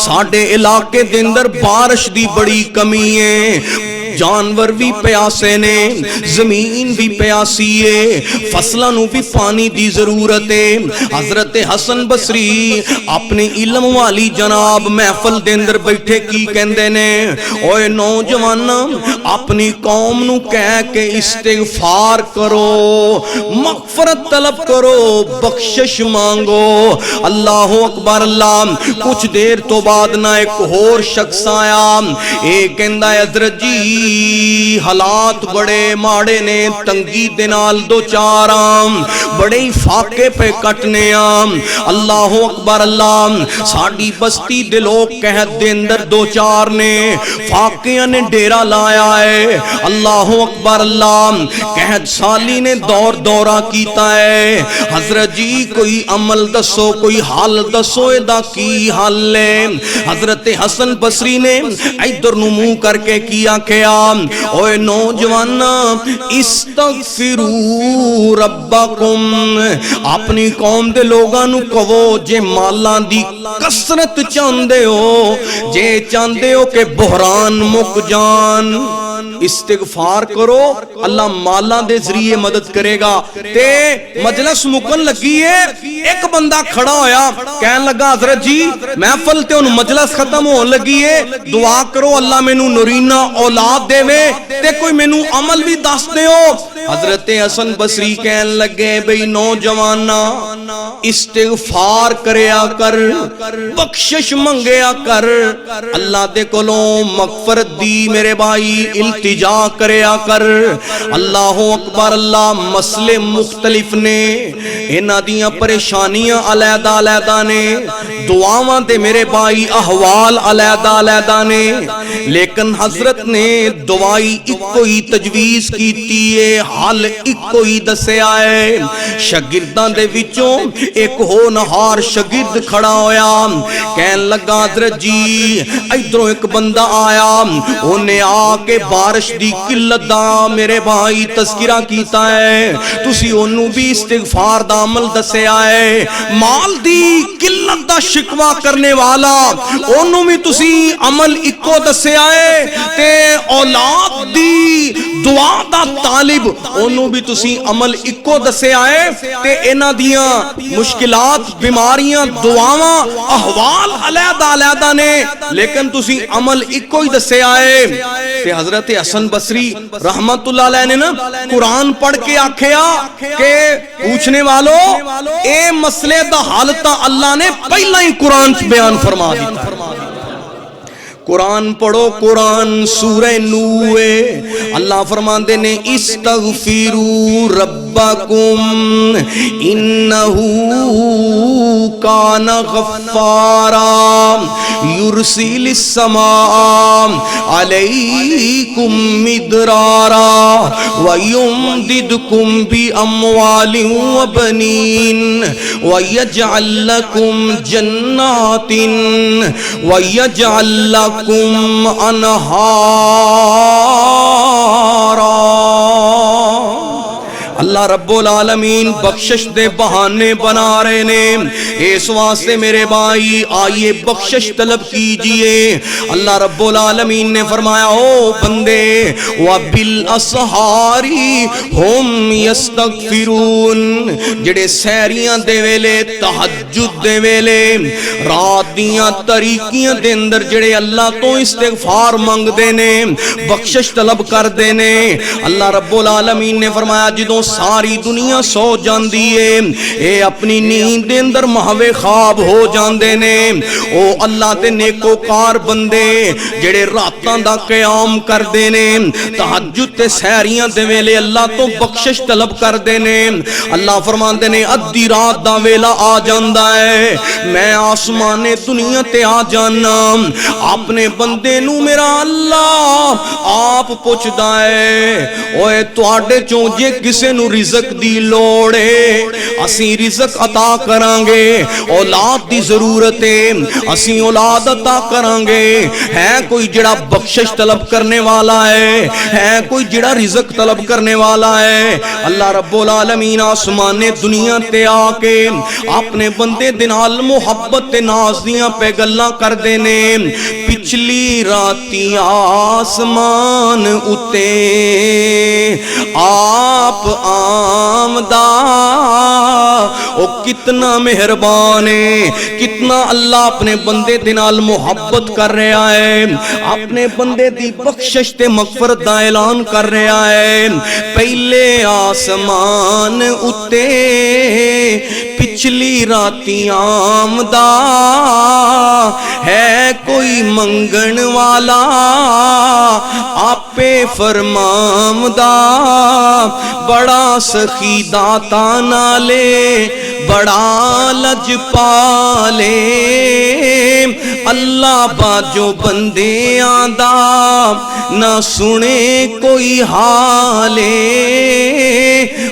ساڈے علاقے دے اندر بارش دی بڑی کمی ہے، جانور بھی پیاسے نے، زمین بھی پیاسی ہے، فصلاں نو بھی پانی دی ضرورت ہے۔ حضرت حسن بصری اپنی علم والی جناب محفل دے اندر بیٹھے کی کہندے نے، اوے نوجوان اپنی قوم نو کہہ کے استغفار کرو، مغفرت طلب کرو، بخشش مانگو، اللہ اکبر اللہ۔ کچھ دیر تو بعد نہ ایک اور شخص آیا، اے کہندا ہے حضرت جی حالات بڑے ماڑے نے، تنگی دے نال دو چار بڑے فاقے پہ کٹنے اللہ اکبر اللہ، ساڈی بستی دے لوگ قحط دے اندر دو چار نے، فاقیاں نے ڈیرا لایا ہے، اللہ اکبر اللہ، قحط سالی نے دور دورہ کیتا ہے، حضرت جی کوئی عمل دسو، کوئی حال دسو، ادا کی حال ہے۔ حضرت حسن بصری نے ادھر نو منہ کر کے کیا آکھیا اوے نوجوان استغفروا ربکم اپنی قوم دے لوگاں نو کہو جے مالاں دی کثرت چاہندے ہو جے چاہندے ہو کہ بحران مک جان استغفار کرو اللہ مالاں دے ذریعے مدد کرے گا تے مجلس مکن لگی ہے ایک بندہ کھڑا ہویا کہن لگا حضرت جی محفل تے ان مجلس ختم ہون لگی ہے دعا کرو اللہ مینوں نورینہ اولاد دے وے تے کوئی مینوں عمل بھی دس دیو حضرت حسن بصری کہن لگے بھئی نوجوانا استغفار کریا کر بخشش منگیا کر اللہ دے کولوں مغفرت دی میرے بھائی التجا کریا کر اللہ اکبر اللہ مسئلے مختلف نے انہاں دیاں پریشانیاں علیحدہ علیحدہ نے دعاواں تے میرے بھائی احوال علیحدہ علیحدہ نے لیکن حضرت نے دعائی ایکو ہی تجویز کیتی ہے حل ایکو ہی دسیا ہے شاگرداں دے وچوں ایک ہونہار شاگرد کھڑا ہویا کہن لگا حضرت جی ادھروں ایک بندہ آیا انہیں آ کے بارش دی قلت دا میرے بھائی تذکرہ کیتا ہے تسی انہوں بھی استغفار دا عمل دسیا ہے مال دی قلت دا شکوہ کرنے والا انہوں بھی تسی عمل اکو دسیا ہے تے اولاد دی دعا دا طالب انہوں بھی تسی عمل اکو دسیا ہے تے انہ دیاں مشکلات بیماریاں دعاواں احوال علیحدہ علیحدہ نے لیکن تسی عمل اکو ہی دسیا ہے تے حضرت حسن بصری رحمت اللہ علیہ نے نا قرآن پڑھ کے آکھیا کہ پوچھنے والوں اے مسئلے دا حالتا اللہ نے پہلا ہی قرآن بیان فرما دیتا قرآن پڑھو قرآن سورہ نوح اللہ فرماندے نے استغفروا ربکم انہو کان غفارا یرسل السماء علیکم مدرارا ویمددکم باموال وبنین ویجعل لکم جنات ویجعل لکم انہارا اللہ رب العالمین بخشش دے بہانے بنا رہے نے اس واسطے میرے بھائی آئیے بخشش طلب کیجئے اللہ رب العالمین نے فرمایا او بندے وَبِالْأَسْحَارِ هُمْ يَسْتَغْفِرُونَ جڑے سہریاں دے ویلے تہجد دے ویلے رات دیاں طریقیاں دے اندر جڑے اللہ تو استغفار منگ دینے بخشش طلب کر دینے اللہ رب العالمین نے فرمایا جدوں ساری دنیا سو جاندی ہے اے اپنی نیند دے اندر محوے خواب ہو جاندے نے او اللہ دے نیکوکار بندے جڑے راتاں دا قیام کر دینے تہجد تے سحریاں دے ویلے اللہ تو بخشش طلب کر دینے اللہ فرماندے نے ادھی رات دا ویلا آ جاندا ہے میں آسمان دنیا تے آ جانا اپنے بندے نو میرا اللہ آپ پوچھدا ہے اوے تواڈے چوں جے کسے نو رزق دی لوڑ ہے اسی رزق عطا کرانگے اولاد دی ضرورت ہے اسی اولاد عطا کرانگے ہے کوئی جڑا بخشش طلب کرنے والا ہے کوئی جڑا رزق طلب کرنے والا ہے اللہ رب العالمین آسمان دنیا تے آکے اپنے بندے دنال محبت تے ناز دیاں پہ گلاں کر دینے پچھلی راتی آسمان اتے آپ آمدہ او کتنا مہربان ہے کتنا اللہ اپنے بندے دنال محبت کر رہا ہے اپنے بندے دی بخشش تے مغفرت دا اعلان کر رہا ہے پہلے آسمان اتے پچھلی راتی آمدہ ہے کوئی منگن والا آپے فرمامدہ بڑا سخی داتا نالے بڑا لج پالے اللہ باجو بندے آندہ نہ سنے کوئی حالے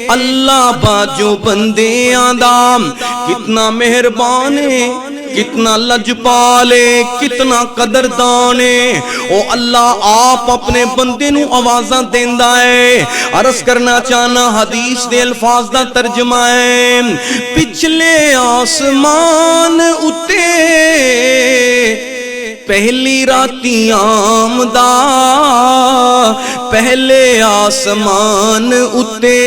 اللہ باجو بندے آندہ کتنا مہربان ہے کتنا لجپال ہے، کتنا قدردان ہے۔ او اللہ آپ اپنے بندے نو آوازاں دیندا ہے۔ عرض کرنا چاہنا حدیث دے الفاظ دا ترجمہ ہے، پچھلے آسمان اتے پہلی راتی آمدہ، پہلے آسمان اتے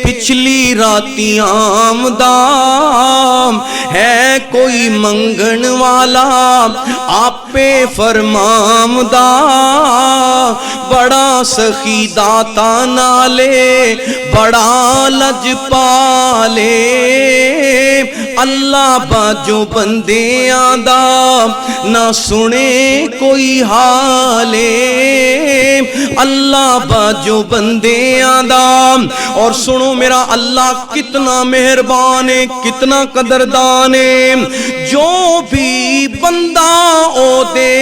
پچھلی راتی آمدہ، ہے کوئی منگن والا آپ پہ فرمامدہ، بڑا سخی داتا نالے بڑا لج پالے، اللہ باجو بندے آدھا نہ سنے کوئی حالے، اللہ باجو بندے آدھا۔ اور سنو میرا اللہ کتنا مہربان ہے، کتنا قدردان ہے، جو بھی بندہ او دے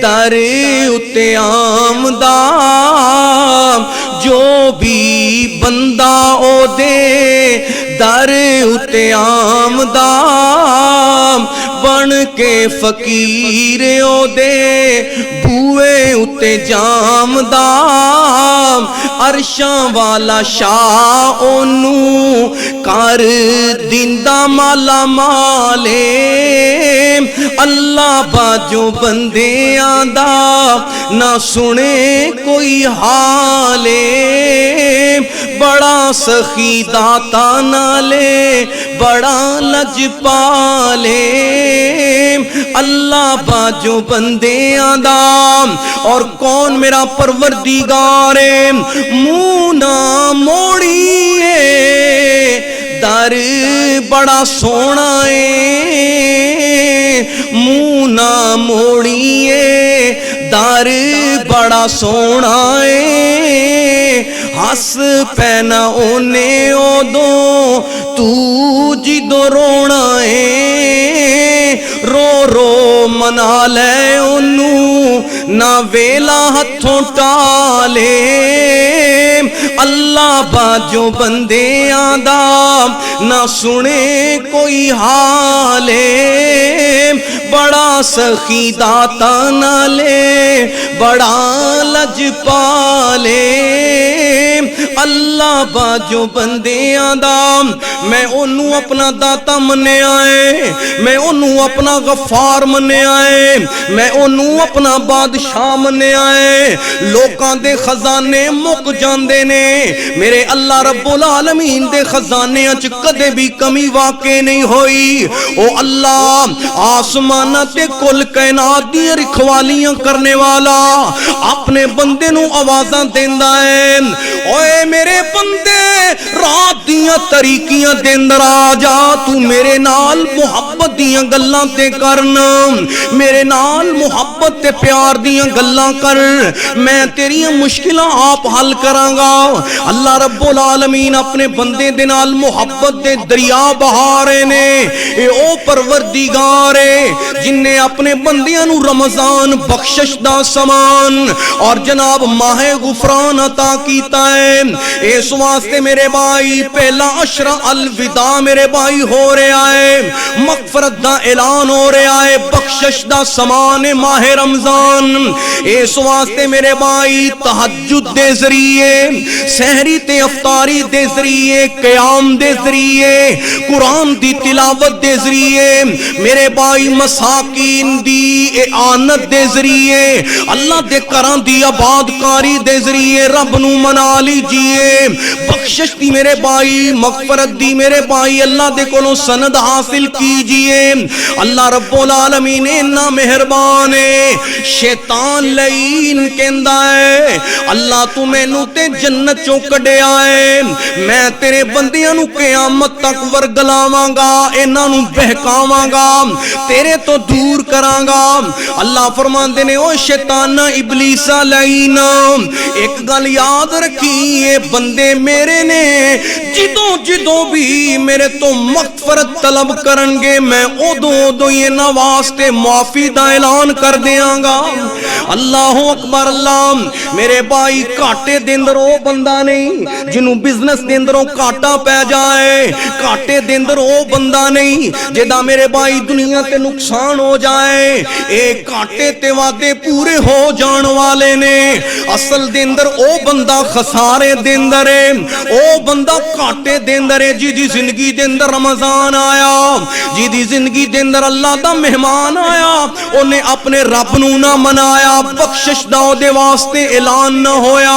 در اتے آمدہ، جو بھی بندہ او دے در اتے آمدہ، بن کے فقیر او دے بوئے اتے جامدہ، عرشاں والا شاہ اونوں کر دیندا مالا مالے، اللہ باجو بندے آندا نہ سنے کوئی حالے، بڑا سخی داتا نالے بڑا لج پالے، اللہ باجو بندے آندا۔ اور کون میرا پروردگار ہے، منہ نہ موڑیے در بڑا سونا ہے، منہ نہ موڑیے در بڑا سونا ہے، ہس پینا اونے اودوں تو جدو رونا ہے، رو رو منا لے انہوں نہ ویلا ہتھوں ٹالے، اللہ باجو بندے آندا نہ سنے کوئی حالے، بڑا سخی داتا نالے بڑا لج پالے، اللہ باجو بندے آندا میں انہوں اپنا داتا منے آئے، میں انہوں اپنا غفار منے آئے، میں انہوں اپنا بادشاہ منے آئے، لوکاں دے خزانے مک جاندے نے، میرے اللہ رب العالمین دے خزانے اچ کدے بھی کمی واقع نہیں ہوئی۔ او اللہ آسمانہ تے کل کائنات دی رکھوالیاں کرنے والا اپنے بندے نو آوازاں دیندا ہے، اوے میرے بندے رات دیاں طریقیاں دے اندر آ جا، تو میرے نال محبت دیاں گلاں تے کرنا، میرے نال محبت تے پیار دیاں گلاں کر، میں تیریاں مشکلاں آپ حل کراں گا۔ اللہ رب العالمین اپنے بندے دے نال محبت دے دریا بہا رہے نے، اے او پروردگار ہے جن نے اپنے بندیاں نو رمضان بخشش دا سامان اور جناب ماہ غفران عطا کیتا ہے۔ اس واسطے میرے بھائی پہلا عشرہ الوداع میرے بھائی ہو رہا ہے، مغفرت دا اعلان ہو رہا ہے، بخشش دا سامان ماہ رمضان۔ اس واسطے میرے بھائی تہجد دے ذریعے، سحری تے افطاری دے ذریعے، قیام دے ذریعے، قرآن دی تلاوت دے ذریعے، میرے بھائی مساکین دی اعانت دے ذریعے، اللہ دے کران دی آبادکاری دے ذریعے رب نو منا لیجئے، بخشش دی میرے بھائی، مغفرت دی میرے بھائی، اللہ دے کولوں سند حاصل کیجئے۔ اللہ رب العالمین اتنا مہربان ہے، شیطان لعین کہندا ہے اللہ تو مینوں تے جنت چوں کڈیا ہے، میں تیرے بندیاں نو قیامت تک ورگلاواں گا، انہاں نو بہکاواں گا، تیرے تو دور کراں گا۔ اللہ فرماندے نے او شیطان ابلیس لعین، ایک گل یاد رکھی، یہ بندے میرے نے جدوں جدوں بھی میرے تو مغفرت طلب کرن گے، میں ادوں ادوں یہ نہ واسطے معافی دا اعلان کر دیاں گا۔ اللہ اکبر اللہ میرے بھائی گھاٹے دے اندر او بندہ نہیں جنوں بزنس دے اندروں گھاٹا پہ جائے گھاٹے دے اندر او بندہ نہیں جدا میرے بھائی دنیا تے نقصان ہو جائے اے گھاٹے تے وعدے پورے ہو جان والے نے اصل دے اندر او بندہ خسارے دے اندر ہے او بندہ گھاٹے دے اندر ہے جی دی زندگی دے اندر رمضان آیا جی دی زندگی دے اندر اللہ دا مہمان آیا انہیں اپنے رب نو نہ منایا بخشش دا دے واسطے اعلان نہ ہویا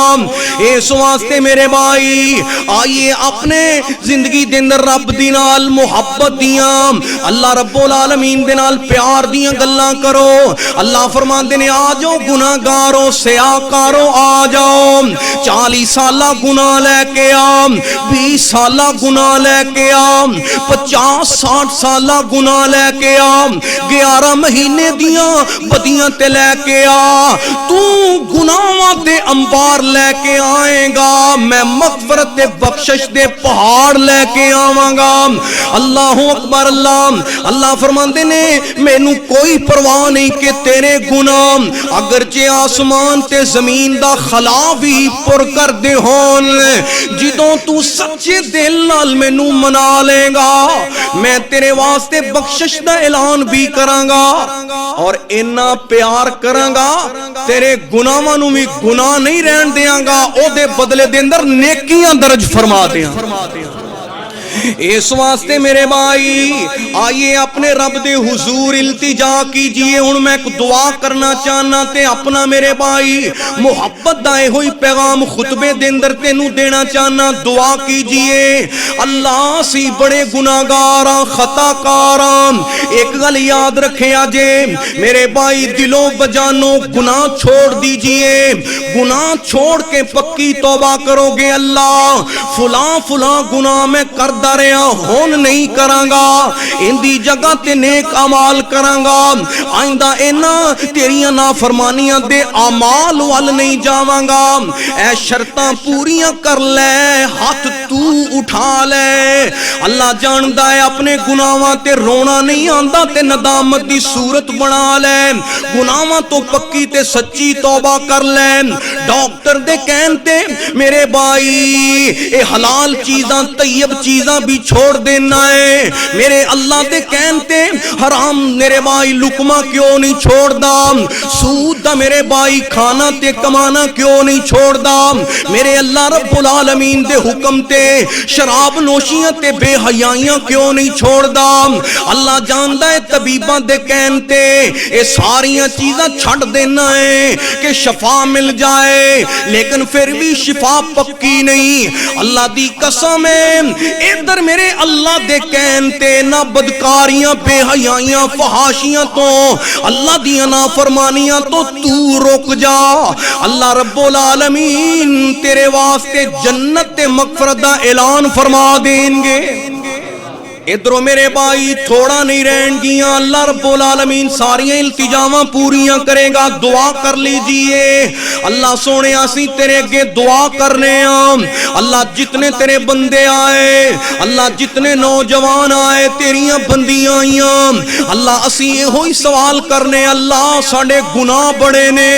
اس واسطے میرے بھائی آئیے اپنے زندگی دے اندر رب دی نال محبت دیاں اللہ رب العالمین دے نال پیار دیاں گلاں کرو اللہ فرماندے نے آ جاؤ گناہگاروں سیاکاروں آ جاؤ 40 سالہ گناہ لے کے آ 20 سالہ گناہ لے کے آ 50-60 سالہ گناہ لے کے آ 11 مہینے دیاں بدیاں تے لے کے آ تو گناہاں تے انبار لے کے آئے گا میں مغفرت تے بخشش دے پہاڑ لے کے آواں گا اللہ اکبر اللہ فرماندے نے مینوں کوئی پرواہ نہیں کہ تیرے گناہ اگرچہ آسمان تے زمین دا خلا بھی پر کر دے ہون جدوں تو سچے دل نال مینوں منا لے گا میں تیرے واسطے بخشش دا اعلان بھی کراں گا اور اینا پیار کراں گا تیرے گناہاں نوں بھی گناہ نہیں رہن دیاں گا او دے بدلے دے اندر نیکیاں درج فرما دیاں اس واسطے میرے بھائی آئیے اپنے رب دے حضور التجا کیجئے ہن میں ایک دعا کرنا چاہنا تے اپنا میرے بھائی محبت دائے ہوئی پیغام خطبے دے اندر تینوں دینا چاہنا دعا کیجئے اللہ سی بڑے گناہگاراں خطا کاراں ایک گل یاد رکھے آجے میرے بھائی دلوں بجانوں گناہ چھوڑ دیجئے گناہ چھوڑ کے پکی توبہ کرو گے اللہ فلاں گناہ میں کر رہا ہون نہیں کرانگا اندی جگہ تے نیک عمال کرانگا آئندہ اینا تیریاں نافرمانیاں دے عمال وال نہیں جاوانگا اے شرطاں پوریاں کر لے ہاتھ تو اٹھا لے اللہ جاندہ ہے اپنے گناہاں تے رونا نہیں آندہ تے ندامت دی صورت بنا لے گناہاں تو پکی تے سچی توبہ کر لے ڈاکٹر دے کہنتے میرے بھائی اے حلال چیزاں طیب چیزاں بھی چھوڑ دینا ہے میرے اللہ دے کہنتے حرام میرے بھائی لقمہ کیوں نہیں چھوڑ دا سود دا میرے بھائی کھانا تے کمانا کیوں نہیں چھوڑ دا میرے اللہ رب العالمین دے حکم تے شراب نوشیاں تے بے حیائیاں کیوں نہیں چھوڑ دا اللہ جاندہ ہے طبیباں دے کہنتے اے ساریاں چیزاں چھڑ دینا ہے کہ شفا مل جائے لیکن پھر بھی شفا پکی نہیں اللہ دی قسم ہے ادھر میرے اللہ دے کہنتے نہ بدکاریاں بے حیائیاں فحاشیاں تو اللہ دیاں نافرمانیاں تو رک جا اللہ رب العالمین تیرے واسطے جنت مغفرت دا اعلان فرما دیں گے ادھروں میرے بھائی تھوڑا نہیں رہن گیاں اللہ رب العالمین ساریاں التجاواں پوریاں کرے گا دعا کر لیجئے اللہ سونے آسی تیرے اگے دعا کرنے اللہ جتنے تیرے بندے آئے اللہ جتنے نوجوان آئے تیریاں بندیاں آئیاں اللہ اسی یہ ہوئی سوال کرنے اللہ ساڑے گناہ بڑے نے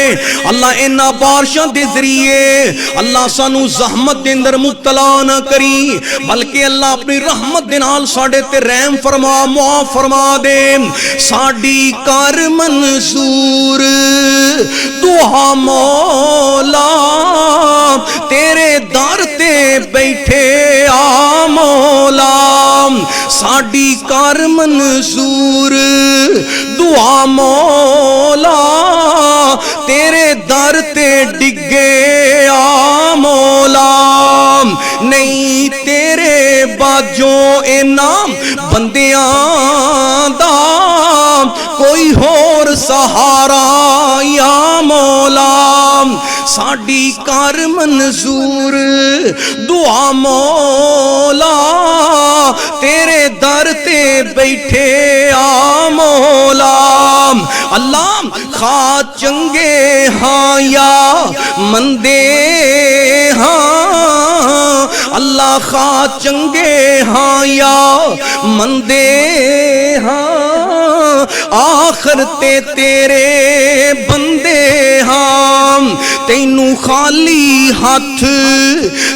اللہ انہا بارشاں دے ذریعے اللہ سانو زحمت دے اندر مبتلا نہ کری بلکہ اللہ اپنی رحمت دے نال ساڑے تے رحم فرما معاف فرما دے ساڑی کار منظور دعا مولا تیرے در تے بیٹھے آ مولا ساڑی کار منظور دعا مولا تیرے در تے ڈگے آ مولا نہیں تیرے باجوں انام بندیاں دا کوئی ہور سہارا یا مولا ساڑی کار منظور دعا مولا تیرے در تے بیٹھے آ مولا اللہ خواہ چنگے ہاں یا مندے ہاں اللہ خواہ چنگے ہاں یا مندے ہاں آخر تے تیرے بندے ہاں تینوں خالی ہاتھ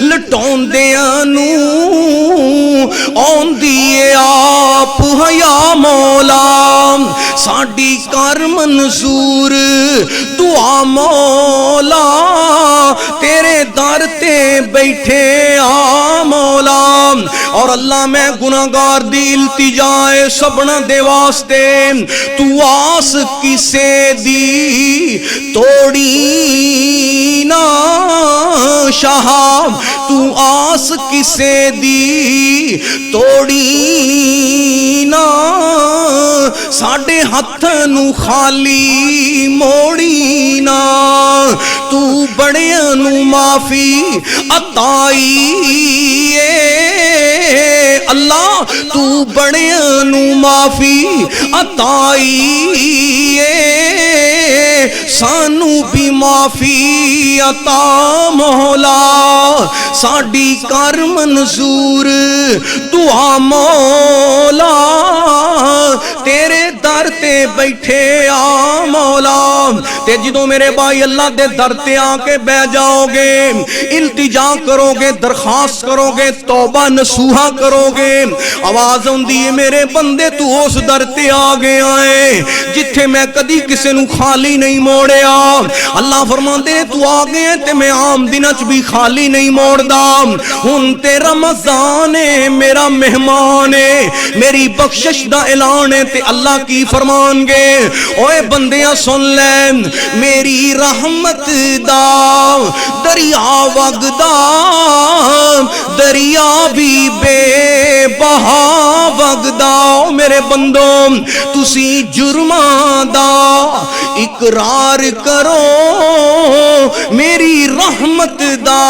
لٹاؤندیاں نوں آندی اے آپ حیا مولا ساڈی کر منظور دعا مولا تیرے در تے بیٹھے آ مولا اور اللہ میں گناہگار دی التجا سبنا دے واسطے تو آس کسے دی توڑی نا شاہ تو آس کسے دی توڑی نا ساڈے ہتھ نو خالی موڑی نا تو بڑیاں نو معافی عطائی اللہ تو بڑیاں نو معافی عطائی سانو بھی معافی عطا مولا ساڈی کر منظور دعا مولا تیرے در تے بیٹھے آ مولا تے جدوں میرے بھائی اللہ دے در تے آ کے بہ جاؤ گے التجا کرو گے درخواست کرو گے توبہ نصوحہ کرو گے آواز ہوندی ہے میرے بندے تو اس در تے آ گئے آئے جتھے میں کدی کسے نو خالی نہیں موڑیا اللہ فرماندے تو آ گئے تے میں عام دناں چ بھی خالی نہیں موڑدا ہن تے رمضان ہے میرا مہمان ہے میری بخشش دا اعلان ہے تے اللہ کی فرمان گے اوے بندیاں سن لے میری رحمت دا دریا وگدا دریا بھی بے بہا وگدا میرے بندوں تسی جرماں دا اقرار کرو میری رحمت دا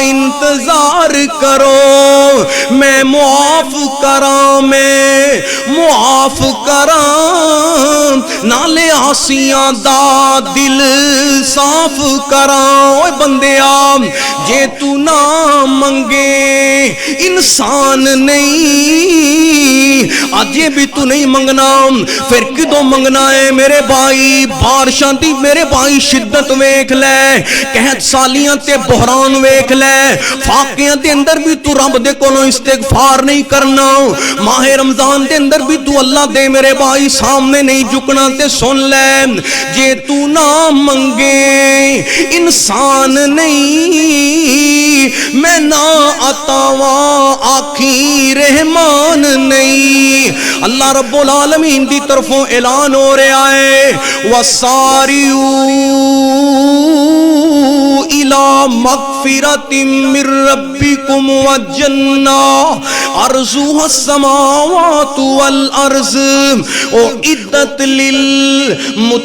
انتظار کرو میں معاف کراں میں معاف کراں نالے آسیاں دا دل صاف کراں اوے بندیاں جے تو نہ منگے انسان نہیں آجے بھی تو نہیں منگنا پھر کدوں منگنا ہے میرے بھائی بارشاں دی میرے بھائی شدت ویکھ لے قحط سالیاں تے بحران ویکھ لے فاقیاں دے اندر بھی تو رب دے کولوں استغفار نہیں کرنا ماہ رمضان دے اندر بھی تو اللہ دے میرے بھائی سامنے نہیں جھکنا تے سن لے جے تو نہ منگے انسان نہیں میں نہ عطاواں آکھی رحمان نہیں اللہ رب العالمین دی طرفوں اعلان ہو رہا ہے وَسَارِعُوا إِلَى مَغْفِرَةٍ مِّن رَّبِّكُمْ وَجَنَّةٍ عَرْضُهَا السَّمَاوَاتُ وَالْأَرْضُ أُعِدَّتْ لِلْمُتَّقِينَ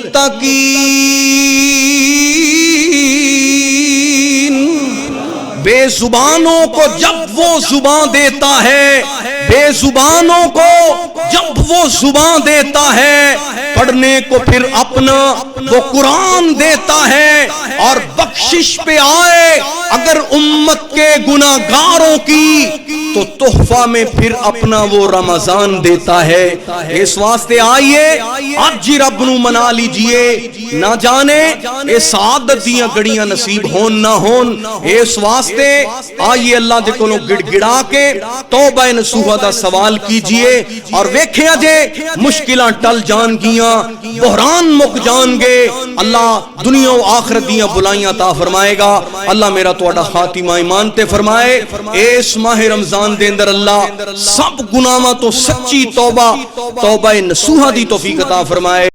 بے زبانوں کو جب وہ زبان دیتا ہے بے زبانوں کو جب وہ زبان دیتا ہے پڑھنے کو پھر اپنا وہ قرآن دیتا ہے اور بخشش پہ آئے اگر امت کے گناہگاروں کی تو تحفہ میں پھر اپنا وہ رمضان دیتا ہے اس واسطے آئیے آج جی رب نو منا لیجئے نہ جانے اے سعادت دیاں گڑیاں نصیب ہون نہ ہون اس واسطے آئیے اللہ دے کولوں گڑ گڑا کے توبہ نصوحہ دا سوال کیجئے اور ویکھیا جے مشکلاں ٹل جان گیاں بحران مک جان گے اللہ دنیا و آخرت دیاں بلائیاں عطا فرمائے گا اللہ میرا تواڈا خاتمہ ایمان تے فرمائے اس ماہ رمضان دے اندر اللہ سب گناہاں تو سچی توبہ نصوحہ دی توفیق عطا فرمائے